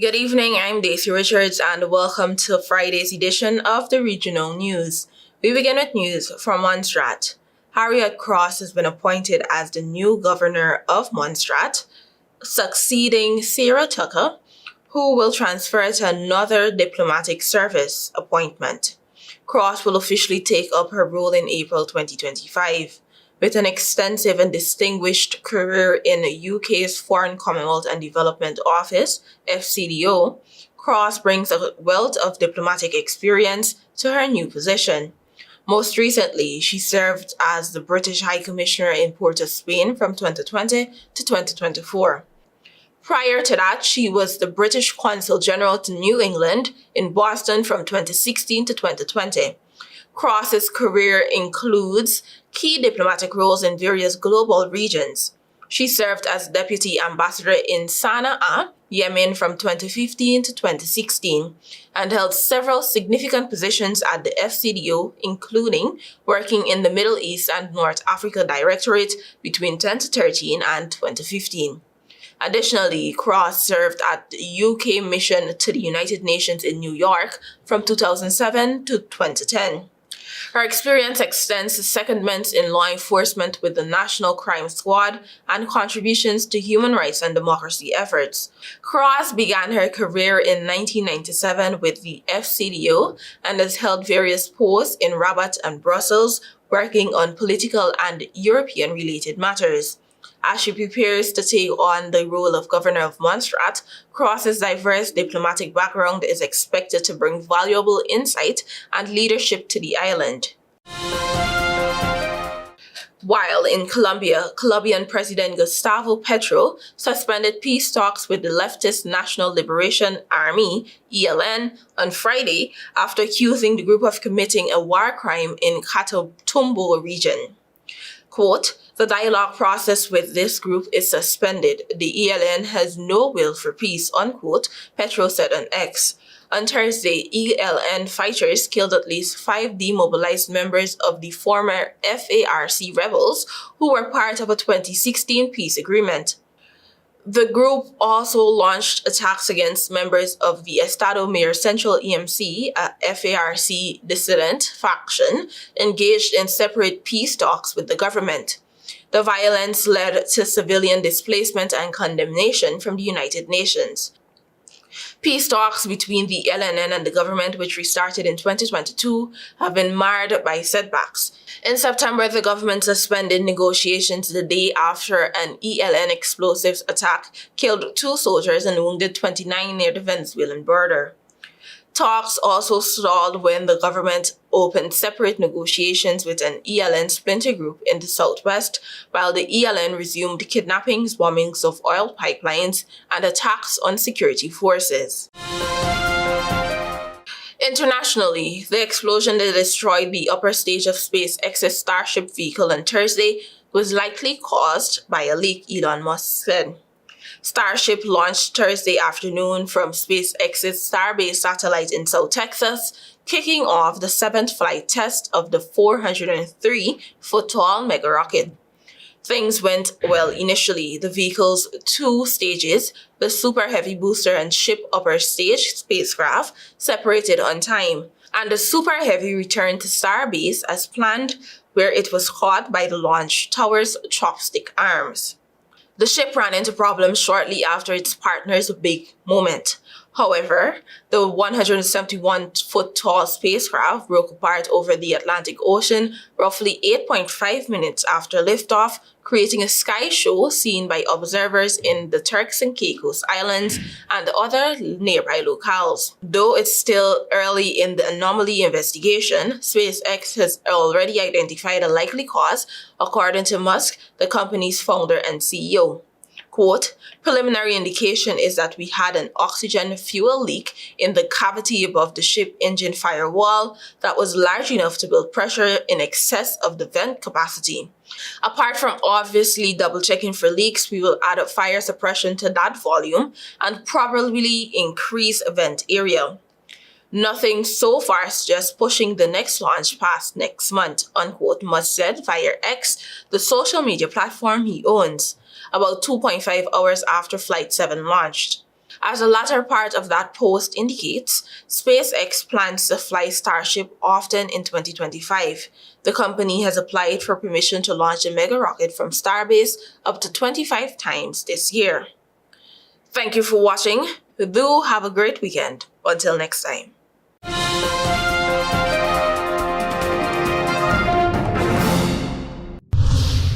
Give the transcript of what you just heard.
Good evening, I'm Daisy Richards and welcome to Friday's edition of the Regional News. We begin with news from Montserrat. Harriet Cross has been appointed as the new governor of Montserrat, succeeding Sarah Tucker, who will transfer to another diplomatic service appointment. Cross will officially take up her role in April 2025. With an extensive and distinguished career in the UK's Foreign Commonwealth and Development Office, FCDO, Cross brings a wealth of diplomatic experience to her new position. Most recently, she served as the British High Commissioner in Port of Spain from 2020 to 2024. Prior to that, she was the British Consul General to New England in Boston from 2016 to 2020. Cross's career includes key diplomatic roles in various global regions. She served as Deputy Ambassador in Sana'a, Yemen from 2015 to 2016, and held several significant positions at the FCDO, including working in the Middle East and North Africa Directorate between 2013 and 2015. Additionally, Cross served at the UK mission to the United Nations in New York from 2007 to 2010. Her experience extends to secondments in law enforcement with the National Crime Squad and contributions to human rights and democracy efforts. Cross began her career in 1997 with the FCDO and has held various posts in Rabat and Brussels, working on political and European-related matters. As she prepares to take on the role of Governor of Montserrat, Cross's diverse diplomatic background is expected to bring valuable insight and leadership to the island. While in Colombia, Colombian President Gustavo Petro suspended peace talks with the leftist National Liberation Army, ELN, on Friday after accusing the group of committing a war crime in Catatumbo region. Quote, "The dialogue process with this group is suspended. The ELN has no will for peace," unquote, Petro said on X. On Thursday, ELN fighters killed at least 5 demobilized members of the former FARC rebels who were part of a 2016 peace agreement. The group also launched attacks against members of the Estado Mayor Central EMC, a FARC dissident faction, engaged in separate peace talks with the government. The violence led to civilian displacement and condemnation from the United Nations. Peace talks between the LNN and the government, which restarted in 2022, have been marred by setbacks. In September, the government suspended negotiations the day after an ELN explosives attack killed 2 soldiers and wounded 29 near the Venezuelan border. Talks also stalled when the government opened separate negotiations with an ELN splinter group in the southwest, while the ELN resumed kidnappings, bombings of oil pipelines, and attacks on security forces. Internationally, the explosion that destroyed the upper stage of SpaceX's Starship vehicle on Thursday was likely caused by a leak, Elon Musk said. Starship launched Thursday afternoon from SpaceX's Starbase satellite in South Texas, kicking off the 7th flight test of the 403-foot-tall mega rocket. Things went well initially. The vehicle's 2 stages, the Super Heavy booster and ship upper stage spacecraft, separated on time, and the Super Heavy returned to Starbase as planned, where it was caught by the launch tower's chopstick arms. The ship ran into problems shortly after its partner's big moment. However, the 171-foot-tall spacecraft broke apart over the Atlantic Ocean roughly 8.5 minutes after liftoff, creating a sky show seen by observers in the Turks and Caicos Islands and other nearby locales. Though it's still early in the anomaly investigation, SpaceX has already identified a likely cause, according to Musk, the company's founder and CEO. Quote, "Preliminary indication is that we had an oxygen fuel leak in the cavity above the ship engine firewall that was large enough to build pressure in excess of the vent capacity. Apart from obviously double-checking for leaks, we will add up fire suppression to that volume and probably increase vent area. Nothing so far suggests pushing the next launch past next month," unquote, Musk said via X, the social media platform he owns, about 2.5 hours after Flight 7 launched. As the latter part of that post indicates, SpaceX plans to fly Starship often in 2025. The company has applied for permission to launch the mega rocket from Starbase up to 25 times this year. Thank you for watching. Do have a great weekend. Until next time.